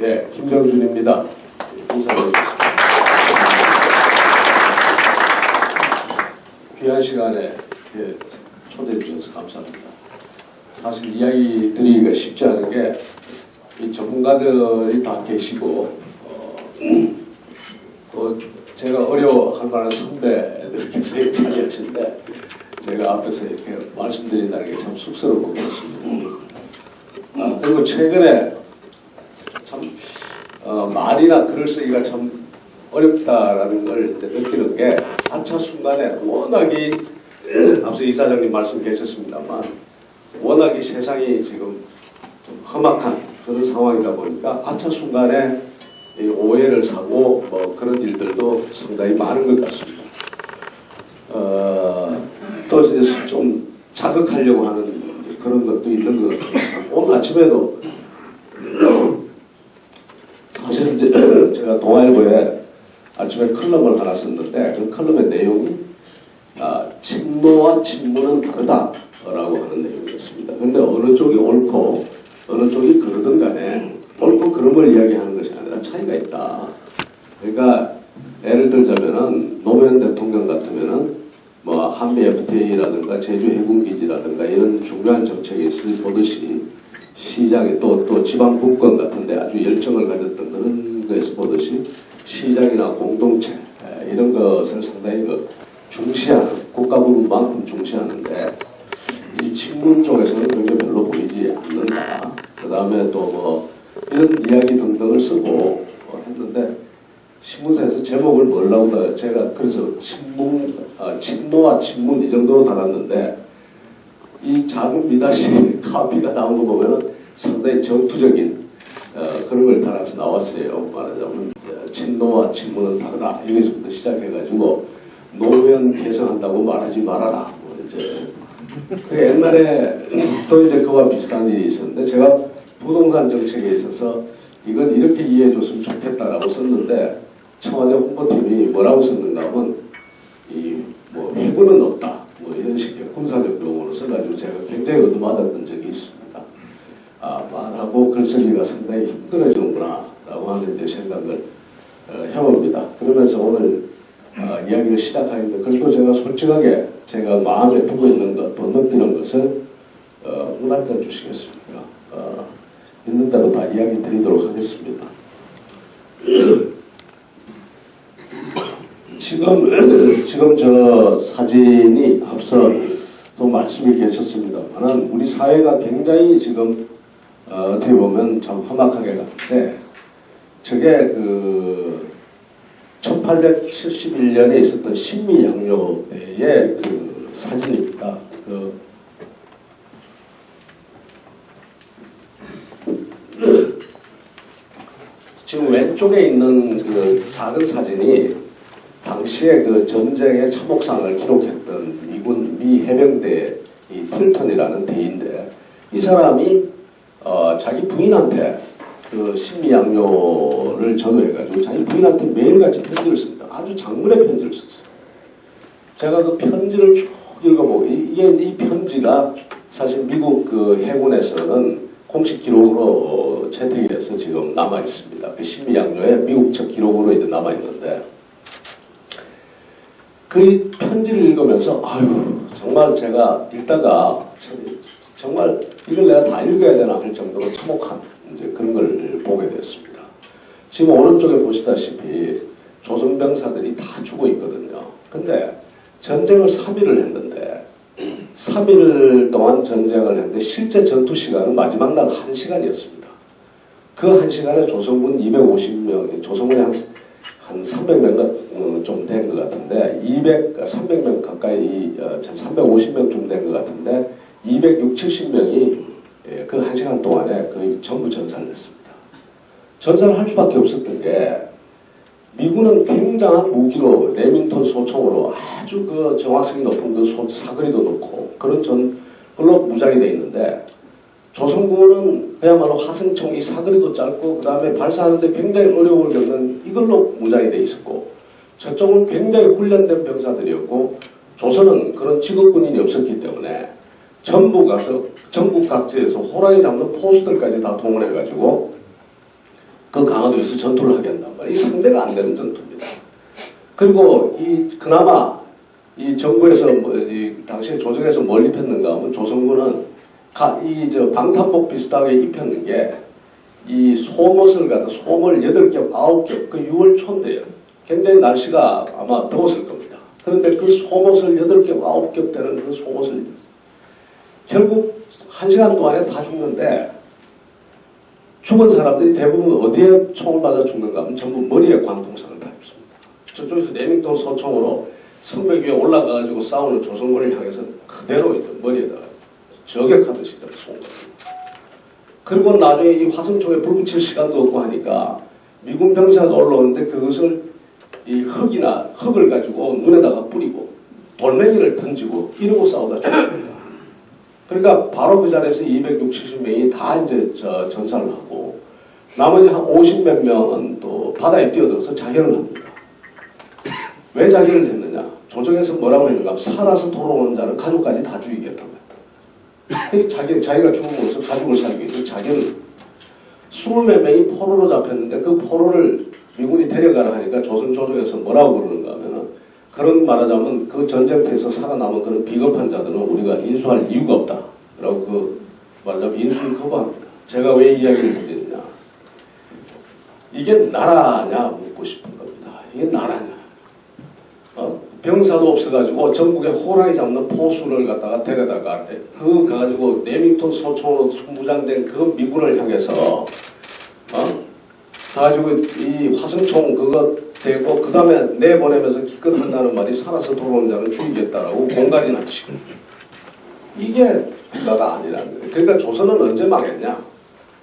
예, 김병준입니다. 인사드리겠습니다. 귀한 시간에 초대해 주셔서 감사합니다. 사실 이야기 드리기가 쉽지 않은 게 이 전문가들이 다 계시고 또 제가 어려워할 만한 선배들께서 자리하시는데 제가 앞에서 이렇게 말씀드린다는 게 참 쑥스럽고 그렇습니다. 그리고 최근에 참 말이나 글을 쓰기가 참 어렵다라는 걸 느끼는 게 한차 순간에 워낙이 앞서 이사장님 말씀 계셨습니다만 워낙이 세상이 지금 좀 험악한 그런 상황이다 보니까 한차 순간에 오해를 사고 뭐 그런 일들도 상당히 많은 것 같습니다. 또 이제 좀 자극하려고 하는 그런 것도 있는 것 같아요. 오늘 아침에도 사실 이제 제가 동아일보에 아침에 칼럼을 하나 썼는데 그 칼럼의 내용이 친노와 친문은 다르다라고 하는 내용이었습니다. 그런데 어느 쪽이 옳고 어느 쪽이 그러든 간에 옳고 그런 걸 이야기하는 것이 아니라 차이가 있다. 그러니까 예를 들자면은 노무현 대통령 같으면은 뭐 한미 FTA라든가 제주 해군기지라든가 이런 중요한 정책에 있을 보듯이 시장에 또 지방 국권 같은데 아주 열정을 가졌던 그런 거에서 보듯이 시장이나 공동체 이런 것을 상당히 중시하는 국가부분만큼 중시하는데 이 친문 쪽에서는 그런 게 별로 보이지 않는다. 그 다음에 또 뭐 이런 이야기 등등을 쓰고 했는데 신문사에서 제목을 뭐라고 제가 그래서 친노와 친문 이 정도로 달았는데 이 작은 미다시 카피가 나온 거 보면은 상당히 전투적인 그런 걸 달아서 나왔어요. 말하자면 친노와 친문은 다르다. 여기서부터 시작해가지고 노무현 개성한다고 말하지 말아라. 뭐 이제 옛날에 또 이제 그와 비슷한 일이 있었는데 제가 부동산 정책에 있어서 이건 이렇게 이해해 줬으면 좋겠다라고 썼는데 청와대 홍보팀이 뭐라고 썼는가 하면 뭐 해군은 없다. 뭐 이런 식의 군사적 용어로 써가지고 제가 굉장히 얻어맞았던 적이 있습니다. 말하고 글쓰기가 상당히 힘들어지는구나 라고 하는 이제 생각을 해봅니다. 그러면서 오늘 이야기를 시작하는데 그래도 제가 솔직하게 제가 마음에 두고 있는 것 또 느끼는 것을 응답해 주시겠습니까? 있는 대로 다 이야기 드리도록 하겠습니다. 지금 저 사진이 앞서 또 말씀이 계셨습니다만 우리 사회가 굉장히 지금 어떻게 보면 참 험악하게 가는데 저게 1871년에 있었던 신미양요 때의 그 사진입니다. 지금 왼쪽에 있는 그 작은 사진이 당시에 그 전쟁의 참혹상을 기록했던 미 해병대 이 틸턴이라는 대인데 이 사람이 자기 부인한테 그 신미양요를 전후해가지고 자기 부인한테 매일같이 편지를 씁니다. 아주 장문의 편지를 썼어요. 제가 그 편지를 쭉 읽어보고 이 편지가 사실 미국 그 해군에서는 공식 기록으로 채택이 돼서 지금 남아 있습니다. 그 신미양요의 미국 측 기록으로 이제 남아 있는데 그 편지를 읽으면서 정말 제가 읽다가 정말 이걸 내가 다 읽어야 되나 할 정도로 참혹한 이제 그런 걸 보게 됐습니다. 지금 오른쪽에 보시다시피 조선병사들이 다 죽어 있거든요. 근데 전쟁을 3일을 했는데 3일 동안 전쟁을 했는데 실제 전투 시간은 마지막 날 1시간이었습니다. 그 1시간에 조선군 250명, 조선군이 한 300명 좀 된 것 같은데 300명 가까이 350명 좀 된 것 같은데 260~70명이 그 1시간 동안에 거의 전부 전사를 했습니다. 전사를 할 수밖에 없었던 게 미군은 굉장한 무기로 레밍턴 소총으로 아주 그 정확성이 높은 그 사거리도 높고 그런 걸로 무장이 돼 있는데 조선군은 그야말로 화승총 이 사거리도 짧고 그 다음에 발사하는데 굉장히 어려움을 겪는 이걸로 무장이 돼 있었고 저쪽은 굉장히 훈련된 병사들이었고 조선은 그런 직업군인이 없었기 때문에 전부 가서 전국 각지에서 호랑이 잡는 포수들까지 다 동원해가지고 그 강화도에서 전투를 하게 한단 말이에요. 이 상대가 안 되는 전투입니다. 그리고 그나마 이 정부에서 이 당시에 조정에서 뭘 입혔는가 하면 조선군은 방탄복 비슷하게 입혔는 게 이 속옷을 갖다 속을 8겹, 9겹, 그 6월 초인데요. 굉장히 날씨가 아마 더웠을 겁니다. 그런데 그 속옷을 8겹, 9겹 되는 그 속옷을 결국 1시간 동안에 다 죽는데 죽은 사람들이 대부분 어디에 총을 맞아 죽는가 하면 전부 머리에 관통상을 다 입습니다. 저쪽에서 레밍턴 소총으로 성벽 위에 올라가가지고 싸우는 조선군을 향해서 그대로 이제 머리에다가 저격하듯이 쏜 겁니다. 그리고 나중에 이 화성총에 불 붙일 시간도 없고 하니까 미군 병사가 올라오는데 그것을 이 흙을 가지고 눈에다가 뿌리고 돌멩이를 던지고 이러고 싸우다 죽습니다. 그러니까 바로 그 자리에서 260명이 다 이제 전사를 하고 나머지 한 50몇 명은 또 바다에 뛰어들어서 자결을 합니다. 왜 자결을 했느냐? 조정에서 뭐라고 했는가? 살아서 돌아오는 자는 가족까지 다 죽이겠다고 했다. 자기가 죽음으로써 가족을 살리기 위해서 자결을 20몇 명이 포로로 잡혔는데 그 포로를 미군이 데려가라 하니까 조선 조정에서 뭐라고 그러는가 하면은 그런 말하자면 그 전쟁터에서 살아남은 그런 비겁한 자들은 우리가 인수할 이유가 없다. 라고 그 말하자면 인수를 거부합니다. 제가 왜 이야기를 드리느냐. 이게 나라냐 묻고 싶은 겁니다. 이게 나라냐. 병사도 없어가지고 전국에 호랑이 잡는 포수를 갖다가 데려다가 그거 가가지고 레밍턴 소총으로 무장된 그 미군을 향해서 가가지고 이 화성총 그거 대고 그 다음에 내보내면서 기껏 한다는 말이 살아서 돌아오는 자는 죽이겠다라고 공갈이나 치고 이게 국가가 아니라는 거예요. 그러니까 조선은 언제 망했냐?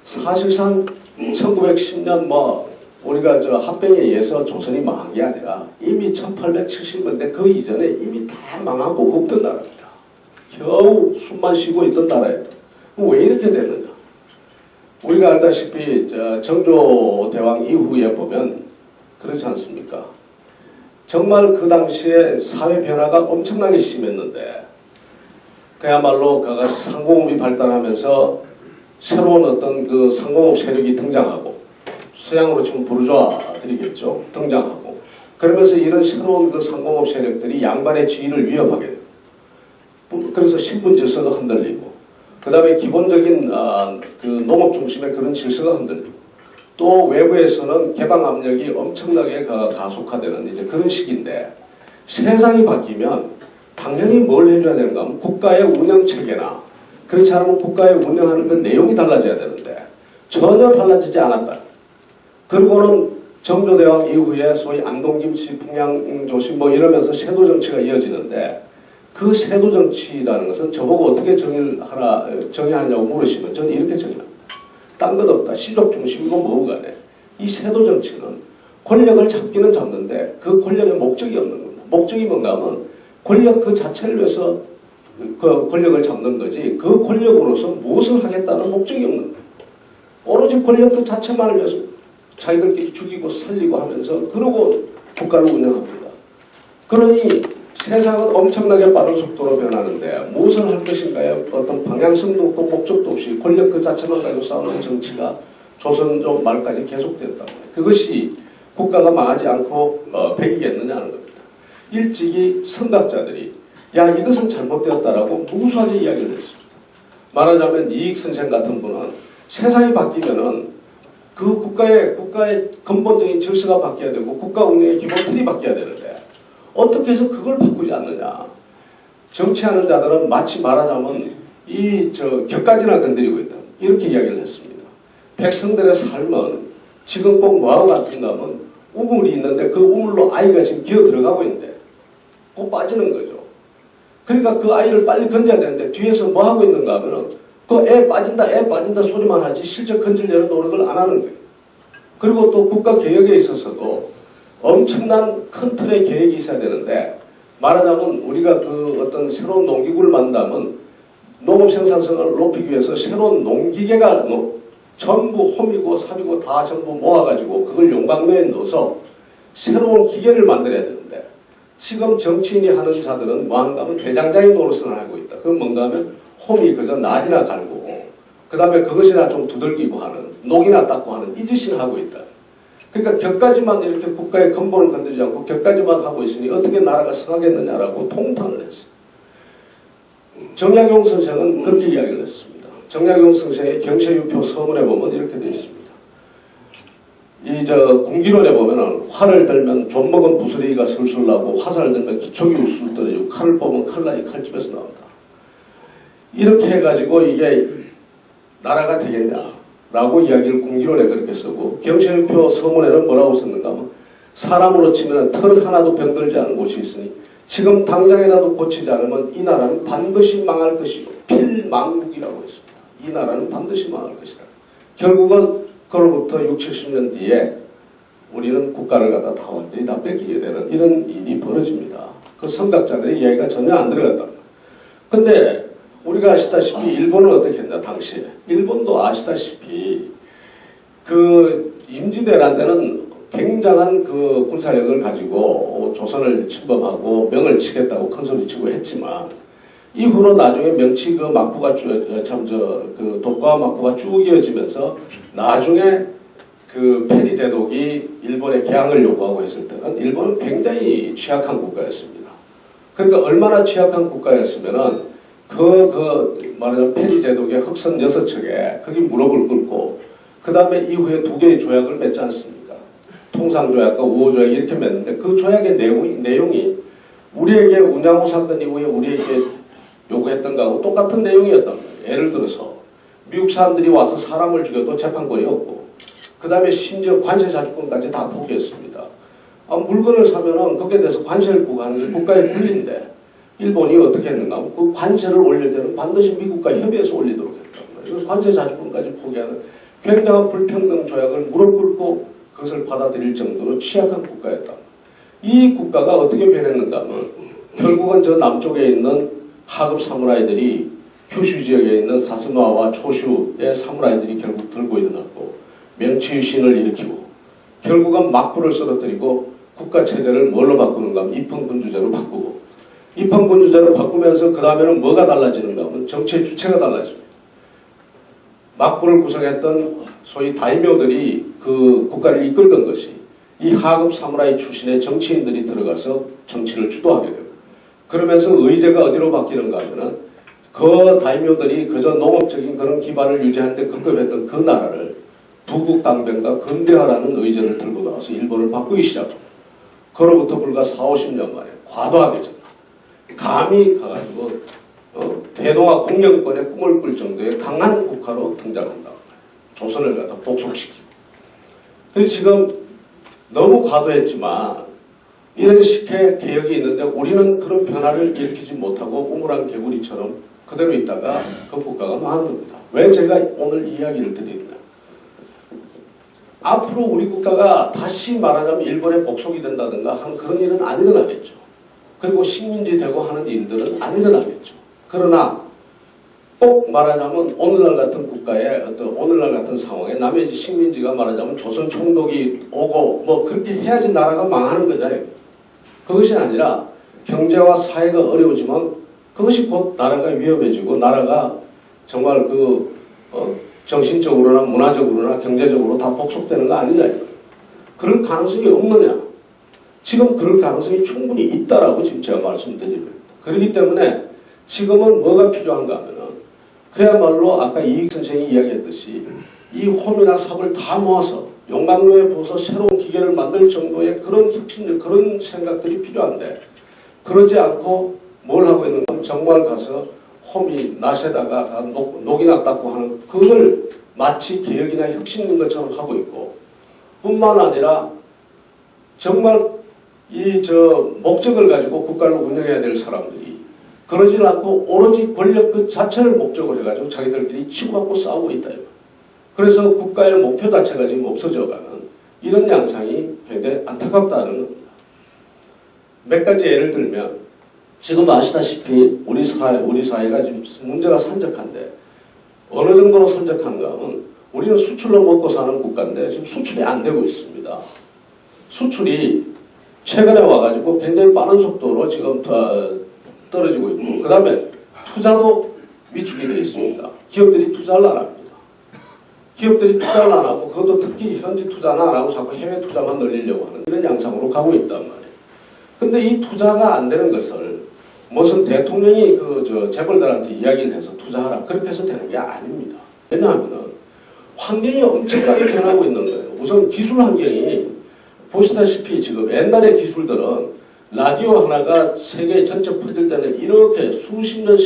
사실상 1910년 우리가 합병에 의해서 조선이 망한 게 아니라 이미 1870년대 그 이전에 이미 다 망하고 없던 나라입니다. 겨우 숨만 쉬고 있던 나라예요. 왜 이렇게 됐느냐? 우리가 알다시피 정조대왕 이후에 보면 그렇지 않습니까? 정말 그 당시에 사회 변화가 엄청나게 심했는데 그야말로 그것이 상공업이 발달하면서 새로운 어떤 그 상공업 세력이 등장하고 서양으로 치면 부르주아들이겠죠. 등장하고 그러면서 이런 새로운 그 상공업 세력들이 양반의 지위를 위협하게 돼요. 그래서 신분 질서가 흔들리고 그 다음에 기본적인 그 농업 중심의 그런 질서가 흔들리고 또 외부에서는 개방 압력이 엄청나게 가속화되는 이제 그런 시기인데 세상이 바뀌면 당연히 뭘 해줘야 되는가 하면 국가의 운영 체계나 그렇지 않으면 국가의 운영하는 그 내용이 달라져야 되는데 전혀 달라지지 않았다. 그리고는 정조대왕 이후에 소위 안동김치, 풍양조심 이러면서 세도정치가 이어지는데 그 세도정치라는 것은 저보고 어떻게 정의하냐고 물으시면 저는 이렇게 정의합니다. 딴 것 없다. 시족 중심이고 뭐고 간에 이 세도정치는 권력을 잡기는 잡는데 그 권력의 목적이 없는 겁니다. 목적이 뭔가 하면 권력 그 자체를 위해서 그 권력을 잡는 거지 그 권력으로서 무엇을 하겠다는 목적이 없는 거예요. 오로지 권력 그 자체만을 위해서 자기들끼리 죽이고 살리고 하면서 그러고 국가를 운영합니다. 그러니 세상은 엄청나게 빠른 속도로 변하는데 무엇을 할 것인가에 어떤 방향성도 없고 목적도 없이 권력 그 자체만 가지고 싸우는 정치가 조선조 말까지 계속됐다고 해요. 그것이 국가가 망하지 않고 배기겠느냐는 겁니다. 일찍이 선각자들이 야 이것은 잘못되었다라고 무수하게 이야기를 했습니다. 말하자면 이익 선생 같은 분은 세상이 바뀌면은 그 국가의 근본적인 질서가 바뀌어야 되고 국가 운영의 기본 틀이 바뀌어야 되는데 어떻게 해서 그걸 바꾸지 않느냐. 정치하는 자들은 마치 말하자면 격가지나 건드리고 있다. 이렇게 이야기를 했습니다. 백성들의 삶은 지금 꼭 뭐하고 같은가 하면 우물이 있는데 그 우물로 아이가 지금 기어 들어가고 있는데 꼭 빠지는 거죠. 그러니까 그 아이를 빨리 건져야 되는데 뒤에서 뭐 하고 있는가 하면은 그 애 빠진다 소리만 하지 실제 건지려는 노력을 안 하는 거예요. 그리고 또 국가 개혁에 있어서도 엄청난 큰 틀의 계획이 있어야 되는데 말하자면 우리가 그 어떤 새로운 농기구를 만들면 농업 생산성을 높이기 위해서 새로운 농기계가 전부 홈이고 삽이고 다 전부 모아가지고 그걸 용광로에 넣어서 새로운 기계를 만들어야 되는데 지금 정치인이 하는 자들은 뭐 하는가 하면 대장장이 노릇을 하고 있다. 그건 뭔가 하면 홈이 그저 낮이나 갈고 그 그 다음에 그것이나 좀 두들기고 하는, 녹이나 닦고 하는 이 짓을 하고 있다. 그러니까 격까지만 이렇게 국가의 근본을 건드리지 않고 격까지만 하고 있으니 어떻게 나라가 성하겠느냐라고 통탄을 했어요. 정약용 선생은 그렇게 이야기를 했습니다. 정약용 선생의 경세유표 서문에 보면 이렇게 되어 있습니다. 공기론에 보면은 활을 들면 좀 먹은 부스러기가 술술 나고 화살을 들면 기초기 우술 떨어지고 칼을 뽑으면 칼날이 칼집에서 나온다. 이렇게 해가지고 이게 나라가 되겠냐라고 이야기를 공기론에 그렇게 쓰고 경세유표 서문에는 뭐라고 썼는가 하면 사람으로 치면 털 하나도 병들지 않은 곳이 있으니 지금 당장이라도 고치지 않으면 이 나라는 반드시 망할 것이고 필망국이라고 했습니다. 이 나라는 반드시 망할 것이다. 결국은 그로부터 60, 70년 뒤에 우리는 국가를 갖다 다 완전히 다 뺏기게 되는 이런 일이 벌어집니다. 그 선각자들의 이야기가 전혀 안 들어갔다. 근데 우리가 아시다시피 일본은 어떻게 했나 당시에. 일본도 아시다시피 그 임진왜란 때는 굉장한 그 군사력을 가지고 조선을 침범하고 명을 치겠다고 큰소리치고 했지만 이후로 나중에 명치 그 막부가 그 독과 막부가 쭉 이어지면서 나중에 그 페리 제독이 일본의 개항을 요구하고 했을 때는 일본은 굉장히 취약한 국가였습니다. 그러니까 얼마나 취약한 국가였으면은 말하자면 페리 제독의 흑선 6척에 거기 무릎을 꿇고 그 다음에 이후에 2개의 조약을 맺지 않습니까? 통상조약과 우호조약 이렇게 맺는데 그 조약의 내용이 우리에게 운양호 사건 이후에 우리에게 요구했던 거하고 똑같은 내용이었단 말이에요. 예를 들어서 미국 사람들이 와서 사람을 죽여도 재판권이 없고 그 다음에 심지어 관세 자주권까지 다 포기했습니다. 물건을 사면은 거기에 대해서 관세를 부과하는 게 국가의 권리인데 일본이 어떻게 했는가 하면 그 관세를 올릴 때는 반드시 미국과 협의해서 올리도록 했단 말이에요. 관세 자주권까지 포기하는 굉장한 불평등 조약을 무릎 꿇고 그것을 받아들일 정도로 취약한 국가였다. 이 국가가 어떻게 변했는가 하면 결국은 저 남쪽에 있는 하급 사무라이들이 큐슈 지역에 있는 사스마와 초슈의 사무라이들이 결국 들고 일어났고 명치유신을 일으키고 결국은 막부를 쓰러뜨리고 국가체제를 뭘로 바꾸는가 하면 입헌군주제로 바꾸고 입헌군주제로 바꾸면서 그 다음에는 뭐가 달라지는가 하면 정치의 주체가 달라집니다. 막부를 구성했던 소위 다이묘들이 그 국가를 이끌던 것이 이 하급 사무라이 출신의 정치인들이 들어가서 정치를 주도하게 됩니다. 그러면서 의제가 어디로 바뀌는가 하면은 그 다이묘들이 그저 농업적인 그런 기반을 유지하는데 급급했던 그 나라를 부국당변과 근대화라는 의제를 들고 나와서 일본을 바꾸기 시작합니다. 그로부터 불과 4, 50년 만에 과도하게 감히 가가지고 대동아 공영권의 꿈을 꿀 정도의 강한 국가로 등장한다. 조선을 갖다 복속시키고. 그래서 지금 너무 과도했지만 이런 식의 개혁이 있는데 우리는 그런 변화를 일으키지 못하고 우물안 개구리처럼 그대로 있다가 그 국가가 망한 겁니다. 왜 제가 오늘 이 이야기를 드리느냐. 앞으로 우리 국가가 다시 말하자면 일본의 복속이 된다든가 하는 그런 일은 안 일어나겠죠. 그리고 식민지 되고 하는 일들은 안 일어나겠죠. 그러나 꼭 말하자면 오늘날 같은 국가의 오늘날 같은 상황에 남의 식민지가 말하자면 조선 총독이 오고 뭐 그렇게 해야지 나라가 망하는 거잖아요. 그것이 아니라 경제와 사회가 어려우지만 그것이 곧 나라가 위험해지고 나라가 정말 정신적으로나 문화적으로나 경제적으로 다 복속되는 거 아니냐. 그럴 가능성이 없느냐. 지금 그럴 가능성이 충분히 있다라고 지금 제가 말씀드립니다. 그렇기 때문에 지금은 뭐가 필요한가 하면은 그야말로 아까 이익 선생이 이야기했듯이 이 홈이나 삽을 다 모아서 용광로에 부어서 새로운 기계를 만들 정도의 그런 혁신들, 그런 생각들이 필요한데 그러지 않고 뭘 하고 있는가 하면 정말 가서 홈이 낫에다가 녹이나 닦고 하는 그걸 마치 개혁이나 혁신인 것처럼 하고 있고 뿐만 아니라 정말 목적을 가지고 국가를 운영해야 될 사람들이 그러지 않고 오로지 권력 그 자체를 목적으로 해가지고 자기들끼리 치고받고 싸우고 있다. 그래서 국가의 목표 자체가 지금 없어져가는 이런 양상이 굉장히 안타깝다는 겁니다. 몇 가지 예를 들면 지금 아시다시피 우리 사회가 지금 문제가 산적한데 어느 정도로 산적한가 하면 우리는 수출로 먹고 사는 국가인데 지금 수출이 안 되고 있습니다. 수출이 최근에 와가지고 굉장히 빠른 속도로 지금 떨어지고 있고 그 다음에 투자도 위축이 되어 있습니다. 기업들이 투자를 안 합니다. 기업들이 투자를 안 하고 그것도 특히 현지 투자는 안 하고 자꾸 해외 투자만 늘리려고 하는 이런 양상으로 가고 있단 말이에요. 근데 이 투자가 안 되는 것을 무슨 대통령이 재벌들한테 이야기를 해서 투자하라 그렇게 해서 되는 게 아닙니다. 왜냐하면은 환경이 엄청나게 변하고 있는 거예요. 우선 기술 환경이 보시다시피 지금 옛날의 기술들은 라디오 하나가 세계 전체 퍼질 때는 이렇게 수십 년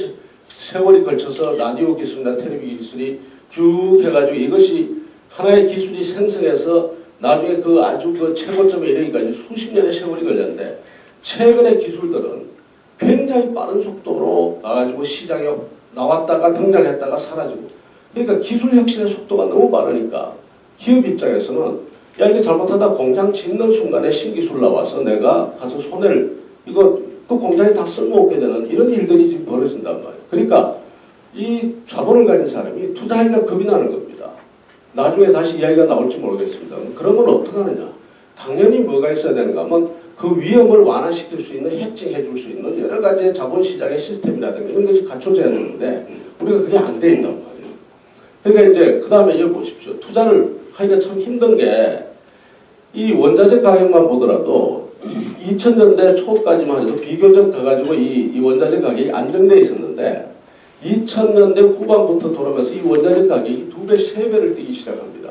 세월이 걸쳐서 라디오 기술이나 텔레비전 기술이 쭉 해가지고 이것이 하나의 기술이 생성해서 나중에 그 아주 그 최고점에 이르기까지 수십 년의 세월이 걸렸는데 최근의 기술들은 굉장히 빠른 속도로 나가지고 시장에 나왔다가 등장했다가 사라지고 그러니까 기술 혁신의 속도가 너무 빠르니까 기업 입장에서는 야 이게 잘못하다 공장 짓는 순간에 신기술 나와서 내가 가서 손해를 이거 그 공장에 다 쓸모없게 되는 이런 일들이 지금 벌어진단 말이에요. 그러니까 이 자본을 가진 사람이 투자하기가 겁이 나는 겁니다. 나중에 다시 이야기가 나올지 모르겠습니다. 그런 건 어떻게 하느냐. 당연히 뭐가 있어야 되는가 하면 그 위험을 완화시킬 수 있는 해칭해 줄 수 있는 여러 가지의 자본시장의 시스템이라든가 이런 것이 갖춰져야 되는데 우리가 그게 안 돼 있단 말이에요. 그러니까 이제 그 다음에 여기 보십시오. 투자를 하기가 참 힘든 게 이 원자재 가격만 보더라도 2000년대 초까지만 해도 비교적 가가지고 이 원자재 가격이 안정돼 있었는데 2000년대 후반부터 돌아오면서 이 원자재 가격이 2배, 3배를 뛰기 시작합니다.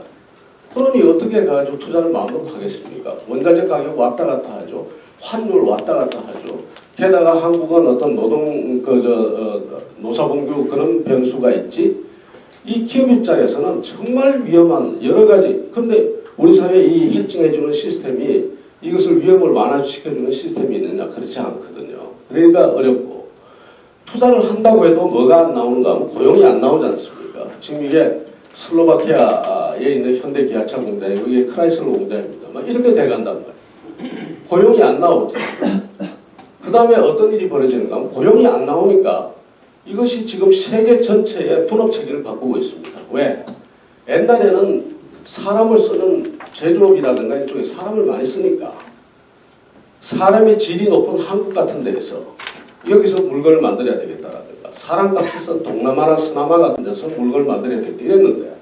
그러니 어떻게 가지고 투자를 마음대로 하겠습니까? 원자재 가격 왔다 갔다 하죠. 환율 왔다 갔다 하죠. 게다가 한국은 어떤 노사봉규 그런 변수가 있지. 이 기업 입장에서는 정말 위험한 여러 가지. 그런데 우리 사회에 이 해칭해주는 시스템이 이것을 위험을 완화시켜주는 시스템이 있느냐? 그렇지 않거든요. 그러니까 어렵고. 투자를 한다고 해도 뭐가 안 나오는가 하면 고용이 안 나오지 않습니까? 지금 이게 슬로바키아에 있는 현대 기아차 공장, 여기 크라이슬러 공장입니다. 막 이렇게 돼간단 말이에요. 고용이 안 나오죠. 그 다음에 어떤 일이 벌어지는가 하면 고용이 안 나오니까 이것이 지금 세계 전체의 분업 체계를 바꾸고 있습니다. 왜? 옛날에는 사람을 쓰는 제조업이라든가 이쪽에 사람을 많이 쓰니까 사람의 질이 높은 한국 같은 데에서 여기서 물건을 만들어야 되겠다라든가 사람값이 쓴 동남아나 서남아 같은 데서 물건을 만들어야 되겠다 이랬는데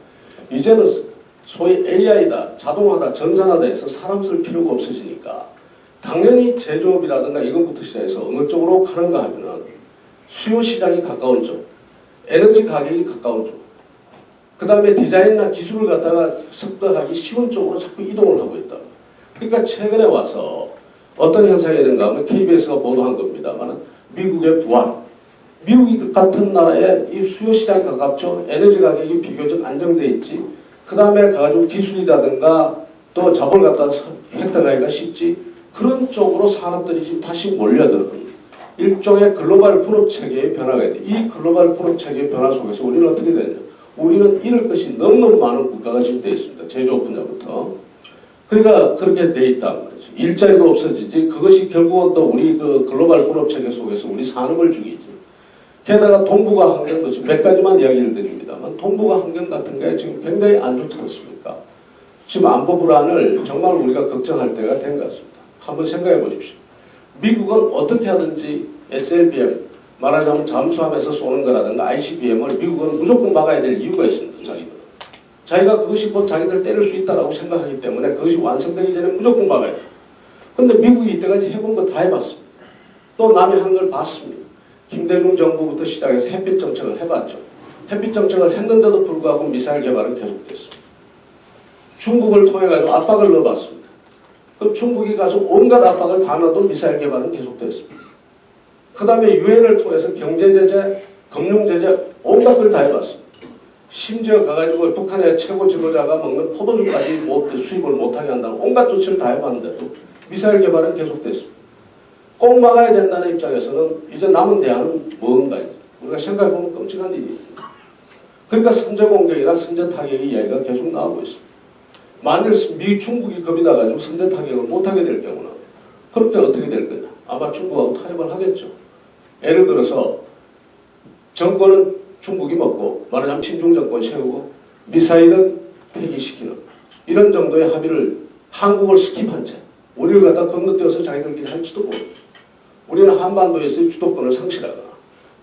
이제는 소위 AI다, 자동화다, 전산화다 해서 사람 쓸 필요가 없어지니까 당연히 제조업이라든가 이것부터 시작해서 어느 쪽으로 가는가 하면은 수요 시장이 가까운 쪽, 에너지 가격이 가까운 쪽, 그 다음에 디자인이나 기술을 갖다가 습득하기 쉬운 쪽으로 자꾸 이동을 하고 있다. 그러니까 최근에 와서 어떤 현상이 있는가 하면 KBS가 보도한 겁니다만 미국의 부활, 미국 같은 나라에 이 수요 시장이 가깝죠. 에너지 가격이 비교적 안정돼 있지. 그 다음에 가지고 기술이라든가 또 자본을 갖다가 획득하기가 쉽지. 그런 쪽으로 산업들이 지금 다시 몰려드는 일종의 글로벌 분업 체계의 변화가 있는데 이 글로벌 분업 체계의 변화 속에서 우리는 어떻게 되냐. 우리는 잃을 것이 너무너무 많은 국가가 지금 되어 있습니다. 제조업 분야부터. 그러니까 그렇게 돼 있단 말이죠. 일자리가 없어지지. 그것이 결국은 또 우리 그 글로벌 분업 체계 속에서 우리 산업을 죽이지. 게다가 동북아 환경도 지금 몇 가지만 이야기를 드립니다만 동북아 환경 같은 게 지금 굉장히 안 좋지 않습니까? 지금 안보 불안을 정말 우리가 걱정할 때가 된 것 같습니다. 한번 생각해 보십시오. 미국은 어떻게 하든지 SLBM 말하자면 잠수함에서 쏘는 거라든가 ICBM을 미국은 무조건 막아야 될 이유가 있습니다. 자기들은. 자기가 그것이 곧 자기들 때릴 수 있다고 생각하기 때문에 그것이 완성되기 전에 무조건 막아야 돼요. 그런데 미국이 이때까지 해본 거 다 해봤습니다. 또 남이 하는 걸 봤습니다. 김대중 정부부터 시작해서 햇빛 정책을 해봤죠. 햇빛 정책을 했는데도 불구하고 미사일 개발은 계속됐습니다. 중국을 통해 가지고 압박을 넣어봤습니다. 그럼 중국이 가서 온갖 압박을 다 넣어도 미사일 개발은 계속됐습니다. 그 다음에 유엔을 통해서 경제제재, 금융제재 온갖 걸 다 해봤습니다. 심지어 가가지고 북한의 최고 지도자가 먹는 포도주까지 수입을 못하게 한다는 온갖 조치를 다 해봤는데도 미사일 개발은 계속됐습니다. 꼭 막아야 된다는 입장에서는 이제 남은 대안은 뭔가 우리가 생각해보면 끔찍한 일이 있습니다. 그러니까 선제 공격이나 선제 타격의 이야기가 계속 나오고 있습니다. 만일 중국이 겁이 나가지고 선제 타격을 못하게 될 경우는 그렇게 어떻게 될 거냐. 아마 중국하고 타협을 하겠죠. 예를 들어서 정권은 중국이 먹고 말하자면 친중정권 세우고 미사일은 폐기시키는 이런 정도의 합의를 한국을 스킵한 채 우리를 갖다 건너뛰어서 자기들끼리 할지도 모르죠. 우리는 한반도에서의 주도권을 상실하거나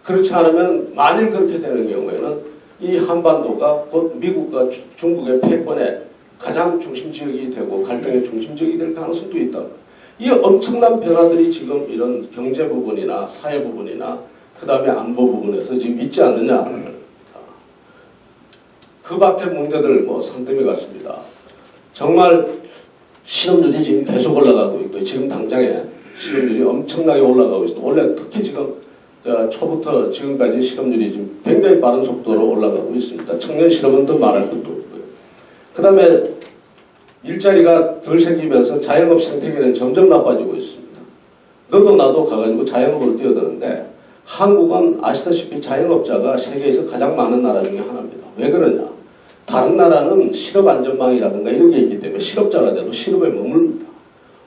그렇지 않으면 만일 그렇게 되는 경우에는 이 한반도가 곧 미국과 중국의 패권의 가장 중심 지역이 되고 갈등의 중심 지역이 될 가능성도 있다. 이 엄청난 변화들이 지금 이런 경제 부분이나 사회 부분이나 그 다음에 안보 부분에서 지금 있지 않느냐. 그 밖의 문제들 뭐 산더미 같습니다. 정말 실업률이 지금 계속 올라가고 있고 지금 당장에 실업률이 엄청나게 올라가고 있습니다. 원래 특히 지금 초부터 지금까지 실업률이 지금 굉장히 빠른 속도로 올라가고 있습니다. 청년 실업은 더 말할 것도 없고요. 그 다음에 일자리가 덜 생기면서 자영업 생태계는 점점 나빠지고 있습니다. 너도 나도 가가지고 자영업으로 뛰어드는데 한국은 아시다시피 자영업자가 세계에서 가장 많은 나라 중에 하나입니다. 왜 그러냐? 다른 나라는 실업 안전망이라든가 이런 게 있기 때문에 실업자가 돼도 실업에 머뭅니다.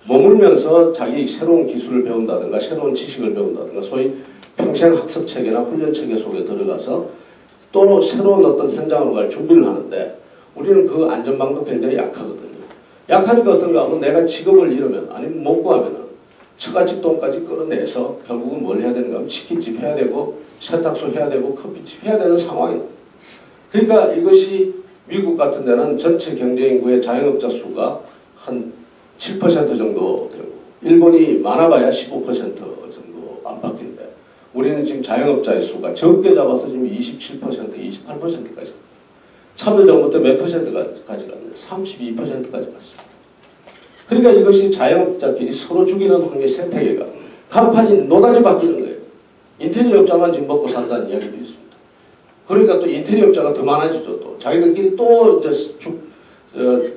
머물면서 자기 새로운 기술을 배운다든가 새로운 지식을 배운다든가 소위 평생학습 체계나 훈련 체계 속에 들어가서 또 새로운 어떤 현장으로 갈 준비를 하는데 우리는 그 안전망도 굉장히 약하거든요. 약하니까 어떤가 하면 내가 직업을 잃으면 아니면 못 구하면은 처갓집 돈까지 끌어내서 결국은 뭘 해야 되는가 하면 치킨집 해야 되고 세탁소 해야 되고 커피집 해야 되는 상황입니다. 그러니까 이것이 미국 같은 데는 전체 경제인구의 자영업자 수가 한 7% 정도 되고 일본이 많아봐야 15% 정도 안팎인데 우리는 지금 자영업자의 수가 적게 잡아서 지금 27%, 28%까지 참여정부 때 몇 %까지 갔는데 32%까지 갔습니다. 그러니까 이것이 자영업자끼리 서로 죽이는 관계 생태계가 간판이 노다지 바뀌는 거예요. 인테리어업자만 지금 먹고 산다는 이야기도 있습니다. 그러니까 또 인테리어업자가 더 많아지죠. 또 자기들끼리 또 이제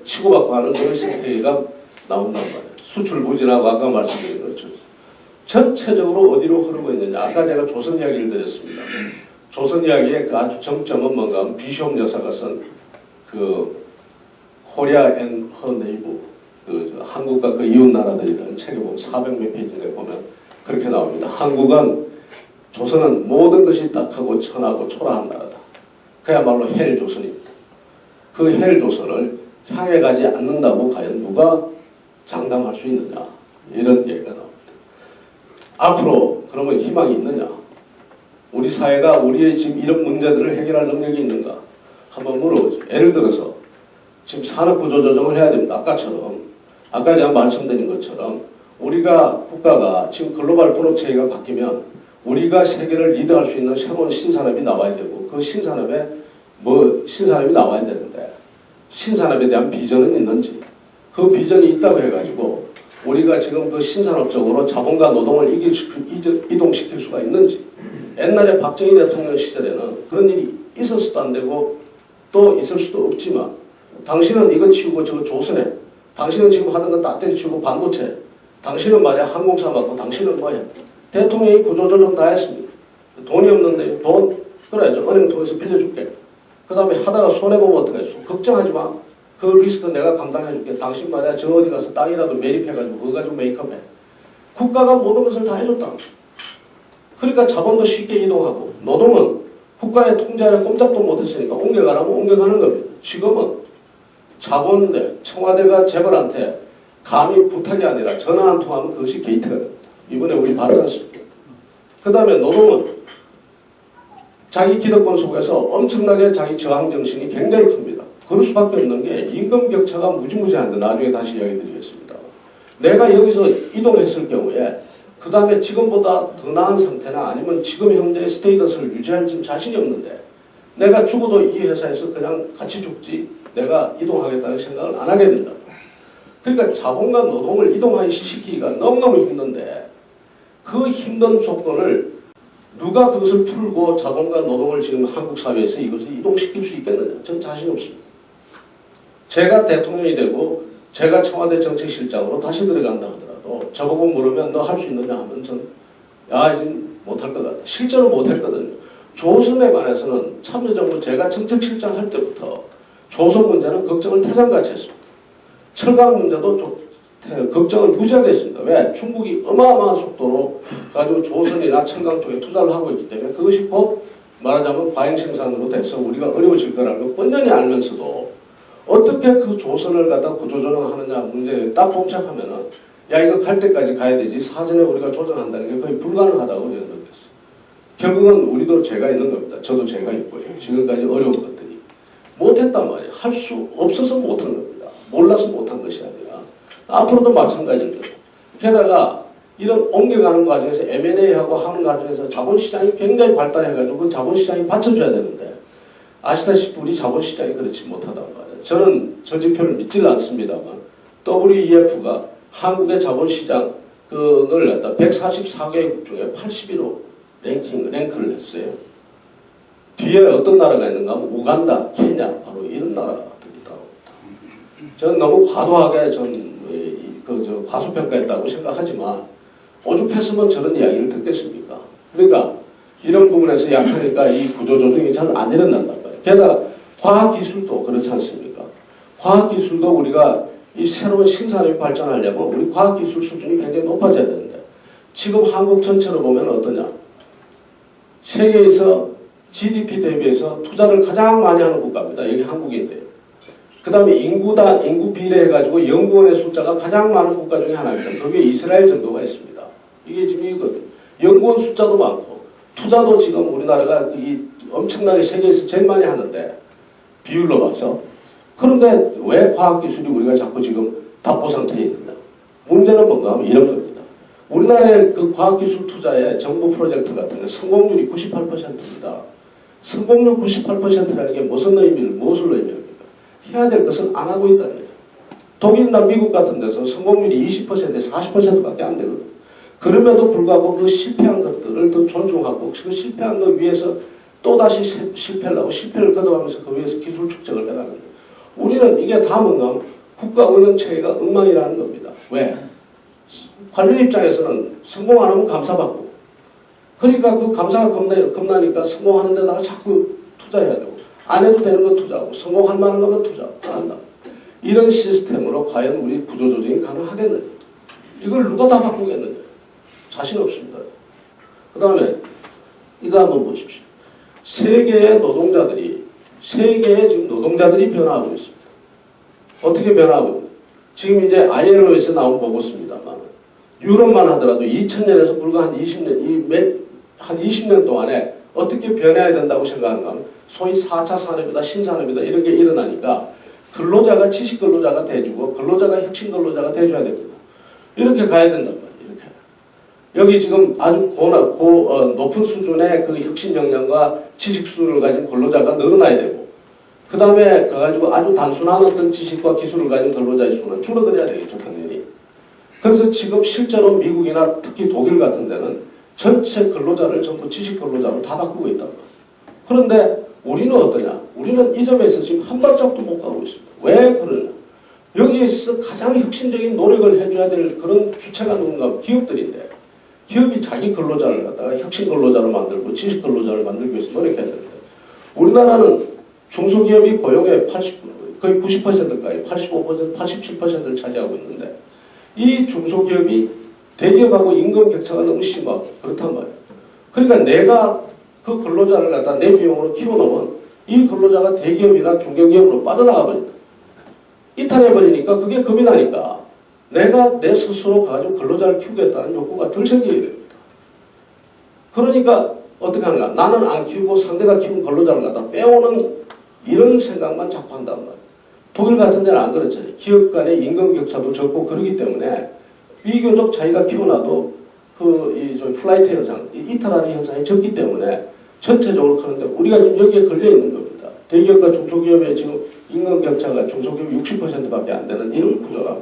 치고받고 하는 그런 생태계가 나온단 말이에요. 수출 부진하고 아까 말씀드린 것처럼 전체적으로 어디로 흐르고 있느냐. 아까 제가 조선 이야기를 드렸습니다. 조선 이야기의 그 아주 정점은 뭔가 하면 비숍 여사가 쓴 그 코리아 앤 허 네이버 그 한국과 그 이웃 나라들이라는 책에 보면 400몇 페이지인데 보면 그렇게 나옵니다. 한국은 조선은 모든 것이 딱하고 천하고 초라한 나라다. 그야말로 헬조선입니다. 그 헬조선을 향해 가지 않는다고 과연 누가 장담할 수 있느냐. 이런 얘기가 나옵니다. 앞으로 그러면 희망이 있느냐. 우리 사회가 우리의 지금 이런 문제들을 해결할 능력이 있는가. 한번 물어보죠. 예를 들어서 지금 산업구조조정을 해야 됩니다. 아까 제가 말씀드린 것처럼 우리가 국가가 지금 글로벌 분업체계가 바뀌면 우리가 세계를 리드할 수 있는 새로운 신산업이 나와야 되고 그 신산업이 나와야 되는데 신산업에 대한 비전은 있는지 그 비전이 있다고 해가지고 우리가 지금 그 신산업 적으로 자본과 노동을 이동시킬 수가 있는지 옛날에 박정희 대통령 시절에는 그런 일이 있었어도 안 되고 또 있을 수도 없지만 당신은 이거 치우고 저거 조선해 당신은 지금 하는 건 다 때려치우고 반도체 당신은 말이야 항공사 받고 당신은 뭐야 대통령이 구조조정 다 했습니다. 돈이 없는데 돈 그래야죠. 은행 통해서 빌려줄게. 그 다음에 하다가 손해보면 어떡하겠어. 걱정하지 마. 그 리스크 내가 감당해줄게. 당신 말이야 저 어디 가서 땅이라도 매립해가지고 그거 가지고 메이크업해. 국가가 모든 것을 다 해줬다. 그러니까 자본도 쉽게 이동하고 노동은 국가의 통제하에 꼼짝도 못했으니까 옮겨가라면 옮겨가는 겁니다. 지금은 자본인데 청와대가 재벌한테 감히 부탁이 아니라 전화 한 통하면 그것이 게이트가 됩니다. 이번에 우리 봤지 않습니까? 그 다음에 노동은 자기 기득권 속에서 엄청나게 자기 저항정신이 굉장히 큽니다. 그럴 수밖에 없는 게 임금 격차가 무지무지한데 나중에 다시 이야기 드리겠습니다. 내가 여기서 이동했을 경우에 그 다음에 지금보다 더 나은 상태나 아니면 지금 현재의 스테이터스를 유지할 지금 자신이 없는데 내가 죽어도 이 회사에서 그냥 같이 죽지 내가 이동하겠다는 생각을 안 하게 된다. 그러니까 자본과 노동을 이동하기 시키기가 너무너무 힘든데 그 힘든 조건을 누가 그것을 풀고 자본과 노동을 지금 한국 사회에서 이것을 이동시킬 수 있겠느냐. 전 자신 없습니다. 제가 대통령이 되고 제가 청와대 정책실장으로 다시 들어간다 하더라도 저보고 물으면 너 할 수 있느냐 하면 전 지금 못할 것 같아. 실제로 못했거든요. 조선에 관해서는 참여정부 제가 정책실장 할 때부터 조선 문제는 걱정을 태산같이 했습니다. 철강 문제도 걱정을 무지하게 했습니다. 왜? 중국이 어마어마한 속도로 가지고 조선이나 철강 쪽에 투자를 하고 있기 때문에 그것이 곧 말하자면 과잉 생산으로 돼서 우리가 어려워질 거라는 걸 뻔연히 알면서도 어떻게 그 조선을 갖다 구조조정하느냐 문제에 딱 봉착하면은 야 이거 갈 때까지 가야 되지 사전에 우리가 조정한다는 게 거의 불가능하다고 저는 느꼈어요. 결국은 우리도 죄가 있는 겁니다. 저도 죄가 있고요. 지금까지 어려운 것들이 못했단 말이에요. 할 수 없어서 못한 겁니다. 몰라서 못한 것이 아니라 앞으로도 마찬가지입니다. 게다가 이런 옮겨가는 과정에서 M&A하고 하는 과정에서 자본시장이 굉장히 발달해가지고 그 자본시장이 받쳐줘야 되는데 아시다시피 우리 자본시장이 그렇지 못하단 말이에요. 저는 저 지표를 믿지는 않습니다만 WEF가 한국의 자본시장 그걸 갖다 144개국 중에 81호 랭크를 했어요. 뒤에 어떤 나라가 있는가 하면 우간다, 케냐 바로 이런 나라들이 나옵니다. 저는 너무 과도하게 과소평가했다고 생각하지만 오죽했으면 저런 이야기를 듣겠습니까? 그러니까 이런 부분에서 약하니까 이 구조조정이 잘 안 일어난단 말이에요. 게다가 과학기술도 그렇지 않습니까? 과학기술도 우리가 이 새로운 신산업이 발전하려면 우리 과학기술 수준이 굉장히 높아져야 되는데 지금 한국 전체로 보면 어떠냐? 세계에서 GDP 대비해서 투자를 가장 많이 하는 국가입니다. 여기 한국인데요. 그 다음에 인구 비례해가지고 연구원의 숫자가 가장 많은 국가 중에 하나입니다. 거기에 이스라엘 정도가 있습니다. 이게 지금 이거든. 연구원 숫자도 많고 투자도 지금 우리나라가 엄청나게 세계에서 제일 많이 하는데 비율로 봐서 그런데 왜 과학기술이 우리가 자꾸 지금 답보 상태에 있느냐. 문제는 뭔가 하면 이런 겁니다. 우리나라의 그 과학기술 투자의 정부 프로젝트 같은 게 성공률이 98%입니다. 성공률 98%라는 게 무엇을 의미합니까? 해야 될 것은 안 하고 있다는 거예요. 독일이나 미국 같은 데서 성공률이 20%에 40%밖에 안 되거든요. 그럼에도 불구하고 그 실패한 것들을 더 존중하고 그 실패한 것 위해서 또다시 실패를 하고 실패를 거듭하면서 그 위해서 기술 축적을 해나가는 거예요. 우리는 이게 다 뭔가 하면 국가운영체계가 엉망이라는 겁니다. 왜? 관료 입장에서는 성공 안 하면 감사받고 그러니까 그 감사가 겁나니까 성공하는 데다가 자꾸 투자해야 되고 안 해도 되는 건 투자하고 성공할 만한 거면 투자 안 한다. 이런 시스템으로 과연 우리 구조조정이 가능하겠느냐. 이걸 누가 다 바꾸겠느냐. 자신 없습니다. 그 다음에 이거 한번 보십시오. 세계의 지금 노동자들이 변화하고 있습니다. 어떻게 변화하고 있냐. 지금 이제 ILO에서 나온 보고서입니다만 유럽만 하더라도 2000년에서 불과 한 20년 동안에 어떻게 변해야 된다고 생각하는가 하면 소위 4차 산업이다 신산업이다 이런 게 일어나니까 근로자가 지식 근로자가 돼주고 근로자가 혁신 근로자가 돼줘야 됩니다. 이렇게 가야 된단 말이에요. 이렇게. 여기 지금 아주 높은 수준의 그 혁신 역량과 지식 수준을 가진 근로자가 늘어나야 되고 그 다음에 가가지고 아주 단순한 어떤 지식과 기술을 가진 근로자의 수는 줄어들어야 되겠죠. 당연히. 그래서 지금 실제로 미국이나 특히 독일 같은 데는 전체 근로자를 전부 지식 근로자로 다 바꾸고 있단 말이에요. 그런데 우리는 어떠냐? 우리는 이 점에서 지금 한 발짝도 못 가고 있습니다. 왜 그러냐? 여기에서 가장 혁신적인 노력을 해줘야 될 그런 주체가 누군가 기업들인데 기업이 자기 근로자를 갖다가 혁신 근로자로 만들고 지식 근로자를 만들기 위해서 노력해야 되는데 우리나라는 중소기업이 고용의 거의 90%까지 85%, 87%를 차지하고 있는데 이 중소기업이 대기업하고 임금 격차가 너무 심하고 그렇단 말이에요. 그러니까 내가 그 근로자를 갖다 내 비용으로 키워놓으면 이 근로자가 대기업이나 중견기업으로 빠져나가 버린다. 이탈해버리니까 그게 겁이 나니까 내가 내 스스로 가지고 근로자를 키우겠다는 욕구가 덜 생기게 됩니다. 그러니까 어떻게 하는가? 나는 안 키우고 상대가 키운 근로자를 갖다 빼오는 이런 생각만 자꾸 한단 말이에요. 독일 같은 데는 안 그렇잖아요. 기업 간의 임금 격차도 적고 그러기 때문에 비교적 자기가 키워놔도 플라이트 현상, 이탈하는 현상이 적기 때문에 전체적으로 크는데 우리가 지금 여기에 걸려 있는 겁니다. 대기업과 중소기업의 지금 임금 격차가 중소기업이 60%밖에 안 되는 이런 구조가.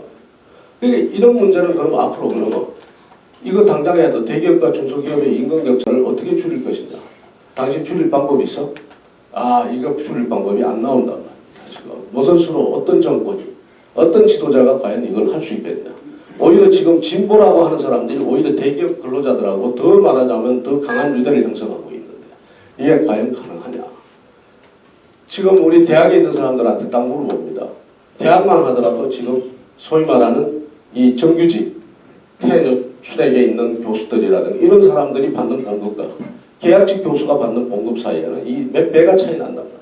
그러니까 이런 문제는 그럼 앞으로 그러면 이거 당장 해도 대기업과 중소기업의 임금 격차를 어떻게 줄일 것이냐. 당신 줄일 방법이 있어? 이거 줄일 방법이 안 나온단 말이야. 무슨 수로 어떤 정권이 어떤 지도자가 과연 이걸 할 수 있겠냐. 오히려 지금 진보라고 하는 사람들이 오히려 대기업 근로자들하고 더 말하자면 더 강한 유대를 형성하고 있는데 이게 과연 가능하냐. 지금 우리 대학에 있는 사람들한테 딱 물어봅니다. 대학만 하더라도 지금 소위 말하는 이 정규직 출액에 있는 교수들이라든가 이런 사람들이 받는 봉급과 계약직 교수가 받는 봉급 사이에는 이 몇 배가 차이 난단 말이에요.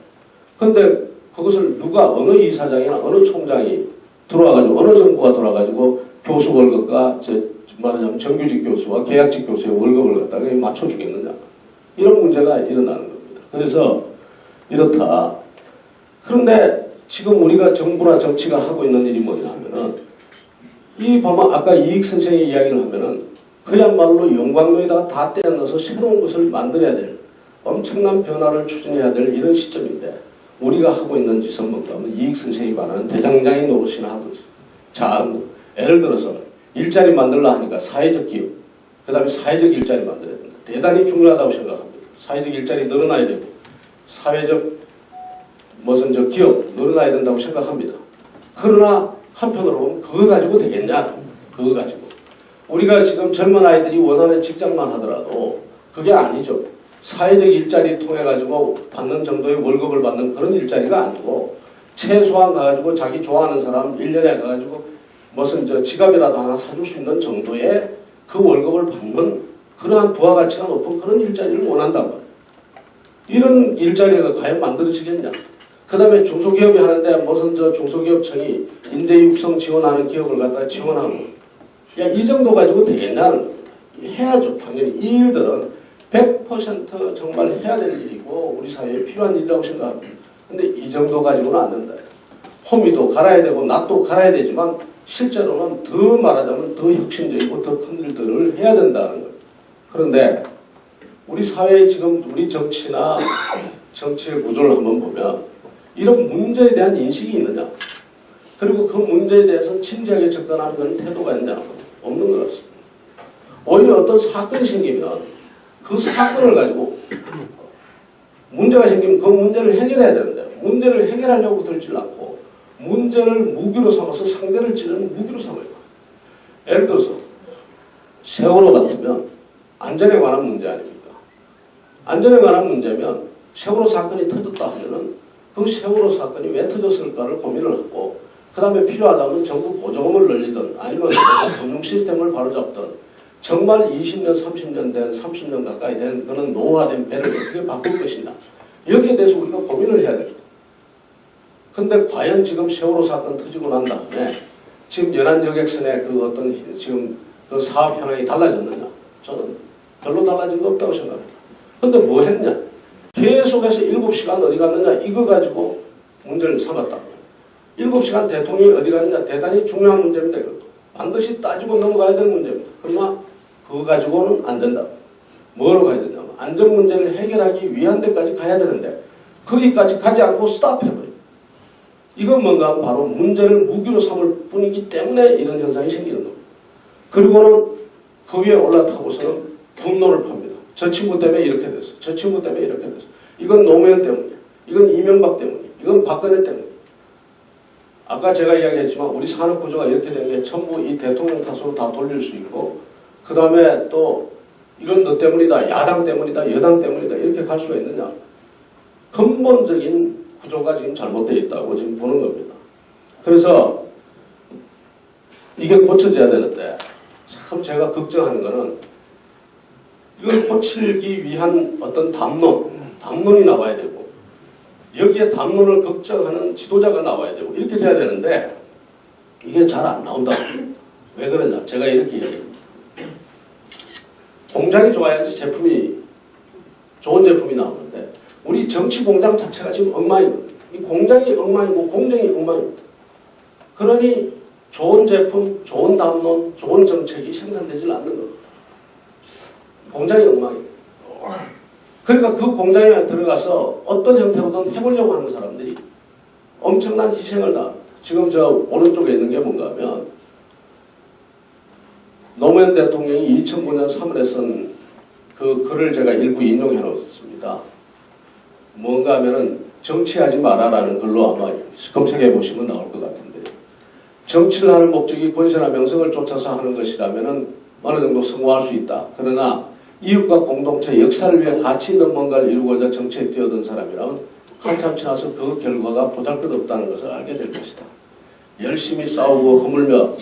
그런데 그것을 누가 어느 이사장이나 어느 총장이 들어와가지고 어느 정부가 들어와가지고 교수 월급과 말하자면 정규직 교수와 계약직 교수의 월급을 갖다가 맞춰주겠느냐. 이런 문제가 일어나는 겁니다. 그래서 이렇다. 그런데 지금 우리가 정부나 정치가 하고 있는 일이 뭐냐 하면은 이 보면 아까 이익 선생의 이야기를 하면은 그야말로 영광로에다가 다 때려 넣어서 새로운 것을 만들어야 될 엄청난 변화를 추진해야 될 이런 시점인데 우리가 하고 있는 짓은 뭔가 하면 이익 선생이 말하는 대장장이 노릇이나 하고 있어요. 자, 예를 들어서 일자리 만들려 하니까 사회적 기업, 그 다음에 사회적 일자리 만들어야 된다. 대단히 중요하다고 생각합니다. 사회적 일자리 늘어나야 되고 사회적 무슨 저 기업 늘어나야 된다고 생각합니다. 그러나 한편으로 보면 그거 가지고 되겠냐? 그거 가지고. 우리가 지금 젊은 아이들이 원하는 직장만 하더라도 그게 아니죠. 사회적 일자리 통해 가지고 받는 정도의 월급을 받는 그런 일자리가 아니고 최소한 가가지고 자기 좋아하는 사람 1년에 가가지고 무슨 저 지갑이라도 하나 사줄 수 있는 정도의 그 월급을 받는 그러한 부가가치가 높은 그런 일자리를 원한단 말이에요. 이런 일자리가 과연 만들어지겠냐? 그 다음에 중소기업이 하는데 무슨 저 중소기업청이 인재 육성 지원하는 기업을 갖다가 지원하고 야, 이 정도 가지고 되겠냐는 겁니다. 해야죠. 당연히 이 일들은 100% 정말 해야 될 일이고 우리 사회에 필요한 일이라고 생각합니다. 근데 이 정도 가지고는 안 된다. 호미도 갈아야 되고 낫도 갈아야 되지만 실제로는 더 말하자면 더 혁신적이고 더 큰 일들을 해야 된다는 거예요. 그런데 우리 사회에 지금 우리 정치나 정치의 구조를 한번 보면 이런 문제에 대한 인식이 있느냐, 그리고 그 문제에 대해서 진지하게 접근하는 그런 태도가 있느냐, 없는 것 같습니다. 오히려 어떤 사건이 생기면 그 사건을 가지고 문제가 생기면 그 문제를 해결해야 되는데 문제를 해결하려고 들질 않고 문제를 무기로 삼아서 상대를 찌르는 무기로 삼아요. 예를 들어서 세월호 같으면 안전에 관한 문제 아닙니까? 안전에 관한 문제면 세월호 사건이 터졌다 하면은 그 세월호 사건이 왜 터졌을까를 고민을 하고 그 다음에 필요하다면 정부 보조금을 늘리든 아니면 금융 시스템을 바로잡든 정말 20년, 30년 된 30년 가까이 된 그런 노후화된 배를 어떻게 바꿀 것이냐. 여기에 대해서 우리가 고민을 해야 됩니다. 근데 과연 지금 세월호 사건 터지고 난 다음에 지금 연안여객선의 그 어떤 지금 그 사업 현황이 달라졌느냐? 저는 별로 달라진 거 없다고 생각합니다. 근데 뭐 했냐? 계속해서 7시간 어디 갔느냐? 이거 가지고 문제를 삼았다. 7시간 대통령이 어디 갔느냐? 대단히 중요한 문제입니다. 이것도. 반드시 따지고 넘어가야 될 문제입니다. 그러나 그거 가지고는 안 된다. 뭐로 가야 되냐면 안전 문제를 해결하기 위한 데까지 가야 되는데 거기까지 가지 않고 스탑해버려요. 이건 뭔가 하면 바로 문제를 무기로 삼을 뿐이기 때문에 이런 현상이 생기는 겁니다. 그리고는 그 위에 올라타고서는 분노를 팝니다. 저 친구 때문에 이렇게 됐어. 저 친구 때문에 이렇게 됐어. 이건 노무현 때문이야. 이건 이명박 때문이야. 이건 박근혜 때문이야. 아까 제가 이야기했지만 우리 산업구조가 이렇게 된 게 전부 이 대통령 탓으로 다 돌릴 수 있고 그 다음에 또 이건 너 때문이다. 야당 때문이다. 여당 때문이다. 이렇게 갈 수가 있느냐. 근본적인 구조가 지금 잘못되어 있다고 지금 보는 겁니다. 그래서 이게 고쳐져야 되는데 참 제가 걱정하는 거는 이걸 고치기 위한 어떤 담론이 나와야 되고 여기에 담론을 걱정하는 지도자가 나와야 되고 이렇게 돼야 되는데 이게 잘 안 나온다. 왜 그러냐? 제가 이렇게 얘기합니다. 공장이 좋아야지 제품이 좋은 제품이 나오는데 우리 정치 공장 자체가 지금 엉망이거든요. 이 공장이 엉망이고 공정이 엉망입니다. 그러니 좋은 제품, 좋은 담론, 좋은 정책이 생산되지 않는 겁니다. 공장이 엉망이에요. 그러니까 그 공장에 들어가서 어떤 형태로든 해보려고 하는 사람들이 엄청난 희생을 당합니다. 지금 저 오른쪽에 있는 게 뭔가 하면 노무현 대통령이 2009년 3월에 쓴 그 글을 제가 일부 인용해 놓았습니다. 뭔가 하면은 정치하지 마라라는 글로 아마 검색해 보시면 나올 것 같은데 정치를 하는 목적이 권세나 명성을 쫓아서 하는 것이라면은 어느 정도 성공할 수 있다. 그러나 이웃과 공동체, 역사를 위해 가치 있는 뭔가를 이루고자 정치에 뛰어든 사람이라면 한참 지나서 그 결과가 보잘것없다는 것을 알게 될 것이다. 열심히 싸우고 허물며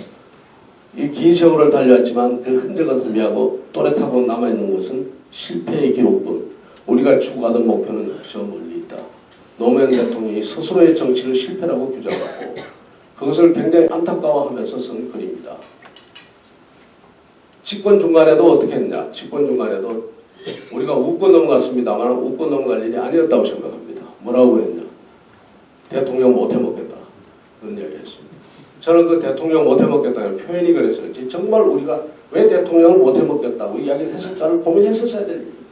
이 긴 세월을 달려왔지만 그 흔적은 희미하고 또렷하고 남아있는 것은 실패의 기록뿐 우리가 추구하던 목표는 저 멀리 있다. 노무현 대통령이 스스로의 정치를 실패라고 규정하고 그것을 굉장히 안타까워하면서 쓴 글입니다. 집권 중간에도 어떻게 했냐. 집권 중간에도 우리가 웃고 넘어갔습니다만 웃고 넘어갈 일이 아니었다고 생각합니다. 뭐라고 했냐? 대통령 못 해먹겠다. 그런 이야기 했습니다. 저는 그 대통령 못 해먹겠다는 표현이 그랬어요. 정말 우리가 왜 대통령을 못 해먹겠다고 이야기를 했을까를 고민했었어야 될 일입니다.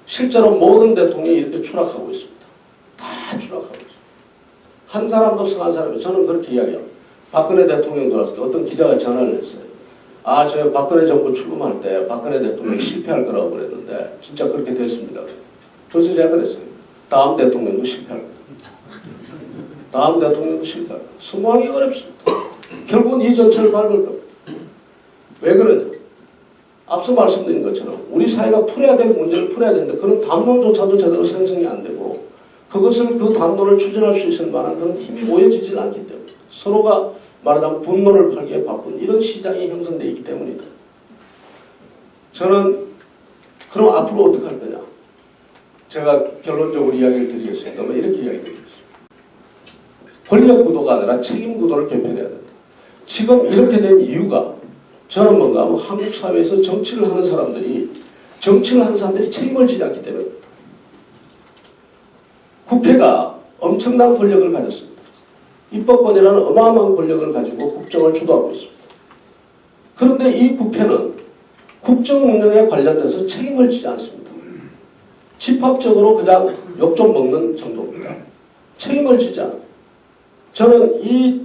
실제로 모든 대통령이 이렇게 추락하고 있습니다. 다 추락하고 있습니다. 한 사람도 성한 사람이 저는 그렇게 이야기합니다. 박근혜 대통령 들어왔을 때 어떤 기자가 전화를 했어요. 아, 저 박근혜 정부 출범할 때 박근혜 대통령이 실패할 거라고 그랬는데 진짜 그렇게 됐습니다. 그래서 제가 그랬어요. 다음 대통령도 실패할 거다. 다음 대통령도 실패할 거다. 성공하기 어렵습니다. 결국은 이 정책을 밟을 겁니다. 왜 그러냐? 앞서 말씀드린 것처럼 우리 사회가 풀어야 될 문제를 풀어야 되는데 그런 담론조차도 제대로 생성이 안 되고 그것을 그 담론을 추진할 수 있을 만한 그런 힘이 모여지질 않기 때문에 서로가 말하자면 분노를 팔기에 바쁜 이런 시장이 형성되어 있기 때문이다. 저는 그럼 앞으로 어떻게 할 거냐? 제가 결론적으로 이야기를 드리겠습니다. 이렇게 이야기 드리겠습니다. 권력 구도가 아니라 책임 구도를 개편해야 된다. 지금 이렇게 된 이유가 저는 뭔가 하면 한국 사회에서 정치를 하는 사람들이 책임을 지지 않기 때문입니다. 국회가 엄청난 권력을 가졌습니다. 입법권이라는 어마어마한 권력을 가지고 국정을 주도하고 있습니다. 그런데 이 국회는 국정 운영에 관련돼서 책임을 지지 않습니다. 집합적으로 그냥 욕 좀 먹는 정도입니다. 책임을 지지 않아요. 저는 이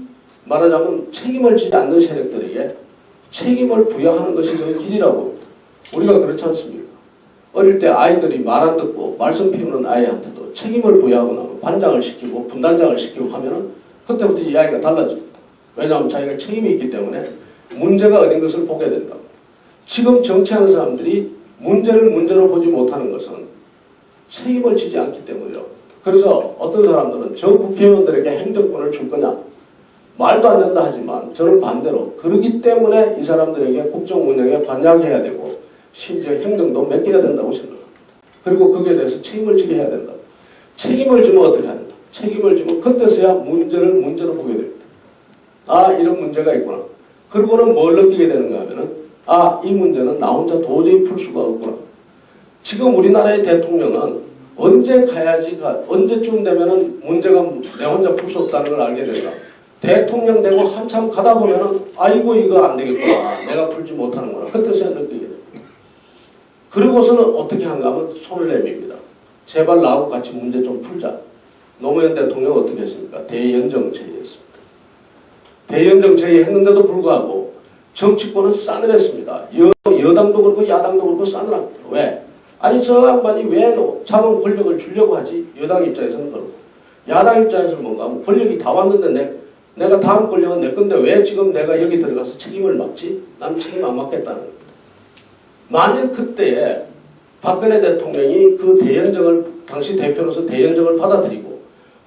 말하자면 책임을 지지 않는 세력들에게 책임을 부여하는 것이 저의 길이라고 봅니다. 우리가 그렇지 않습니까? 어릴 때 아이들이 말 안 듣고 말씀 피우는 아이한테도 책임을 부여하고 나면 반장을 시키고 분단장을 시키고 하면은 그때부터 이야기가 달라집니다. 왜냐하면 자기가 책임이 있기 때문에 문제가 어딘 것을 보게 된다. 지금 정치하는 사람들이 문제를 문제로 보지 못하는 것은 책임을 지지 않기 때문이라고. 그래서 어떤 사람들은 저 국회의원들에게 행정권을 줄 거냐 말도 안 된다 하지만 저는 반대로 그러기 때문에 이 사람들에게 국정 운영에 관여해야 되고 심지어 행정도 맡겨야 된다고 생각합니다. 그리고 거기에 대해서 책임을 지게 해야 된다. 책임을 지면 어떻게 한다. 책임을 지면 그때서야 문제를 문제로 보게 됩니다. 아, 이런 문제가 있구나. 그리고는 뭘 느끼게 되는가 하면은 아, 이 문제는 나 혼자 도저히 풀 수가 없구나. 지금 우리나라의 대통령은 언제 가야지 언제쯤 되면은 문제가 내 혼자 풀 수 없다는 걸 알게 된다. 대통령 되고 한참 가다 보면은 아이고 이거 안 되겠구나. 내가 풀지 못하는구나. 그때서야 느끼게 됩니다. 그리고서는 어떻게 하는가 하면 손을 내밉니다. 제발 나하고 같이 문제 좀 풀자. 노무현 대통령은 어떻게 했습니까? 대연정 제의했습니다. 대연정 제의했는데도 불구하고 정치권은 싸늘했습니다. 여당도 그렇고 야당도 그렇고 싸늘합니다. 왜? 아니 저 양반이 왜 작은 권력을 주려고 하지? 여당 입장에서는 그렇고 야당 입장에서는 뭔가 하면 권력이 다 왔는데 내가 다음 권력은 내 건데 왜 지금 내가 여기 들어가서 책임을 맡지? 난 책임 안 맡겠다는 겁니다. 만일 그때에 박근혜 대통령이 그 대연정을 당시 대표로서 대연정을 받아들이고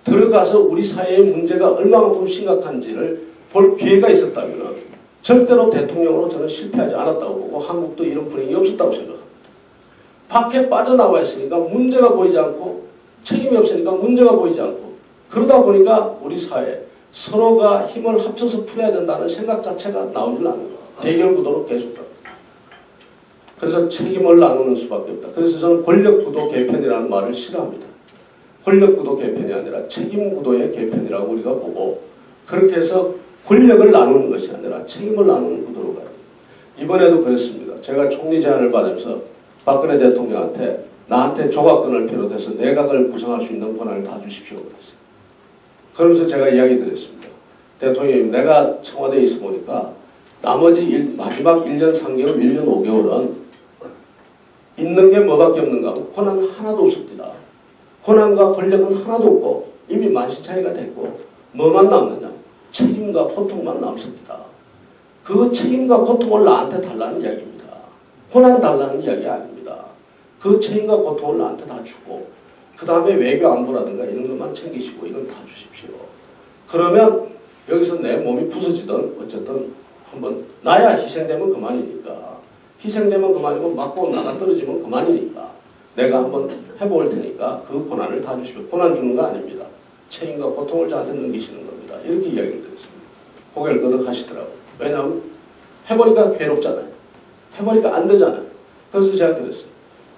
들어가서 우리 사회의 문제가 얼마만큼 심각한지를 볼 기회가 있었다면 절대로 대통령으로 저는 실패하지 않았다고 보고 한국도 이런 불행이 없었다고 생각합니다. 밖에 빠져나와 있으니까 문제가 보이지 않고 책임이 없으니까 문제가 보이지 않고 그러다 보니까 우리 사회 서로가 힘을 합쳐서 풀어야 된다는 생각 자체가 나오질 않는 거예요. 대결 구도로 계속됩니다. 그래서 책임을 나누는 수밖에 없다. 그래서 저는 권력구도 개편이라는 말을 싫어합니다. 권력구도 개편이 아니라 책임구도의 개편이라고 우리가 보고 그렇게 해서 권력을 나누는 것이 아니라 책임을 나누는 구도로 가요. 이번에도 그랬습니다. 제가 총리 제안을 받으면서 박근혜 대통령한테 나한테 조각권을 비롯해서 내각을 구성할 수 있는 권한을 다 주십시오. 그랬어요. 그러면서 제가 이야기 드렸습니다. 대통령님, 내가 청와대에 있어 보니까 나머지 마지막 1년 3개월, 1년 5개월은 있는 게 뭐밖에 없는가 하면 권한 하나도 없습니다. 권한과 권력은 하나도 없고 이미 만신창이가 됐고 뭐만 남느냐? 책임과 고통만 남습니다. 그 책임과 고통을 나한테 달라는 이야기입니다. 권한 달라는 이야기 아닙니다. 그 책임과 고통을 나한테 다 주고 그 다음에 외교 안보라든가 이런 것만 챙기시고 이건 다 주십시오. 그러면 여기서 내 몸이 부서지든 어쨌든 한번 나야 희생되면 그만이니까 희생되면 그만이고 맞고 나가 떨어지면 그만이니까 내가 한번 해볼 테니까 그 고난을 다 주십시오. 고난 주는 거 아닙니다. 책임과 고통을 저한테 넘기시는 겁니다. 이렇게 이야기를 드렸습니다. 고개를 끄덕하시더라고요. 왜냐하면 해보니까 괴롭잖아요. 해보니까 안 되잖아요. 그래서 제가 그랬어요.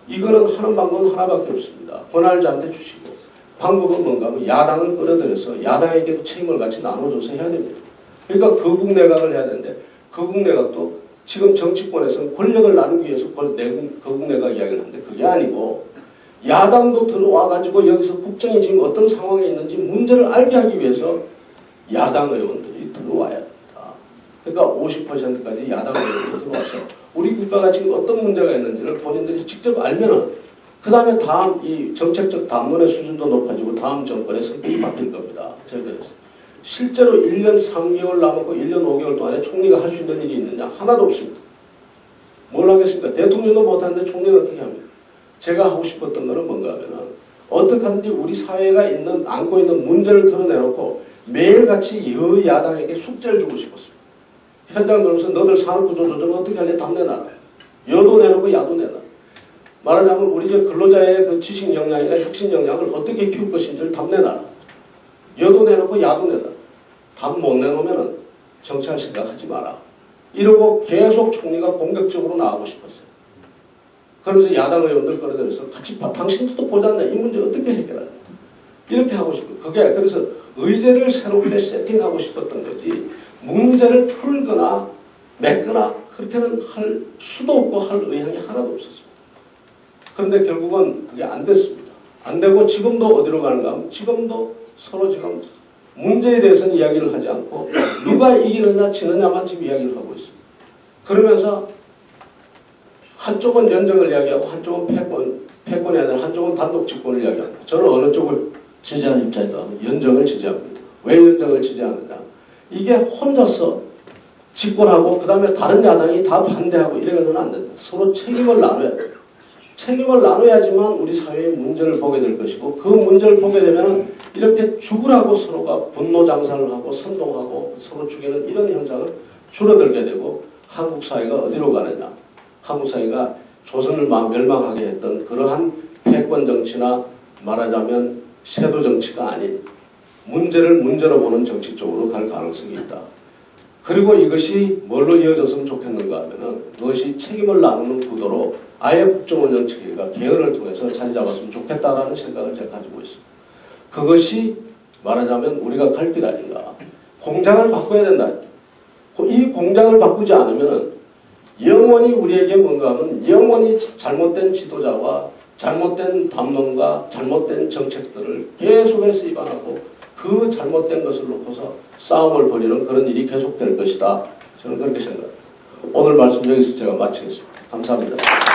이거는 하는 방법은 하나밖에 없습니다. 권한자한테 주시고 방법은 뭔가 하면 야당을 끌어들여서 야당에게도 책임을 같이 나눠줘서 해야 됩니다. 그러니까 거국 내각을 해야 되는데 거국 내각도 지금 정치권에서는 권력을 나누기 위해서 거국 내각 이야기를 하는데 그게 아니고 야당도 들어와가지고 여기서 국정이 지금 어떤 상황에 있는지 문제를 알게 하기 위해서 야당 의원들이 들어와야 됩니다. 그러니까 50%까지 야당 의원들이 들어와서 우리 국가가 지금 어떤 문제가 있는지를 본인들이 직접 알면은 그 다음에 다음 이 정책적 담론의 수준도 높아지고 다음 정권의 성격이 바뀔 겁니다. 저희들에서. 실제로 1년 3개월 남았고 1년 5개월 동안에 총리가 할 수 있는 일이 있느냐? 하나도 없습니다. 뭘 하겠습니까? 대통령도 못하는데 총리는 어떻게 합니까? 제가 하고 싶었던 거는 뭔가 하면은 어떻게 하든지 우리 사회가 안고 있는 문제를 드러내놓고 매일같이 여야당에게 숙제를 주고 싶었습니다. 현장 돌면서 너들 산업구조 조정 어떻게 할래? 답 내놔라. 여도 내놓고 야도 내놔라. 말하자면 우리 근로자의 그 지식 역량이나 혁신 역량을 어떻게 키울 것인지를 답 내놔라. 여도 내놓고 야도 내놔라. 답 못 내놓으면 정치할 생각하지 마라. 이러고 계속 총리가 공격적으로 나가고 싶었어요. 그러면서 야당 의원들 끌어들여서 같이 당신도 보지 않냐? 이 문제 어떻게 해결하냐? 이렇게 하고 싶어요. 그게 그래서 의제를 새롭게 세팅하고 싶었던 거지 문제를 풀거나 맺거나 그렇게는 할 수도 없고 할 의향이 하나도 없었습니다. 그런데 결국은 그게 안 됐습니다. 안 되고 지금도 어디로 가는가 하면 지금도 서로 지금 문제에 대해서는 이야기를 하지 않고 누가 이기느냐 지느냐만 지금 이야기를 하고 있습니다. 그러면서 한쪽은 연정을 이야기하고 한쪽은 패권이 아니라 한쪽은 단독 집권을 이야기합니다. 저는 어느 쪽을 지지하는 입장이다 하면 연정을 지지합니다. 왜 연정을 지지하느냐? 이게 혼자서 집권하고 그 다음에 다른 야당이 다 반대하고 이래서는 안 된다. 서로 책임을 나눠야 된다. 책임을 나눠야지만 우리 사회의 문제를 보게 될 것이고 그 문제를 보게 되면 이렇게 죽으라고 서로가 분노 장사를 하고 선동하고 서로 죽이는 이런 현상을 줄어들게 되고 한국 사회가 어디로 가느냐. 한국 사회가 조선을 멸망하게 했던 그러한 패권 정치나 말하자면 세도 정치가 아닌 문제를 문제로 보는 정치 쪽으로 갈 가능성이 있다. 그리고 이것이 뭘로 이어졌으면 좋겠는가 하면은 그것이 책임을 나누는 구도로 아예 국정원 정치가 개헌을 통해서 자리 잡았으면 좋겠다라는 생각을 제가 가지고 있습니다. 그것이 말하자면 우리가 갈 길 아닌가. 공장을 바꿔야 된다. 이 공장을 바꾸지 않으면 영원히 우리에게 뭔가 하면 영원히 잘못된 지도자와 잘못된 담론과 잘못된 정책들을 계속해서 위반하고 그 잘못된 것을 놓고서 싸움을 벌이는 그런 일이 계속될 것이다. 저는 그렇게 생각합니다. 오늘 말씀 여기서 제가 마치겠습니다. 감사합니다.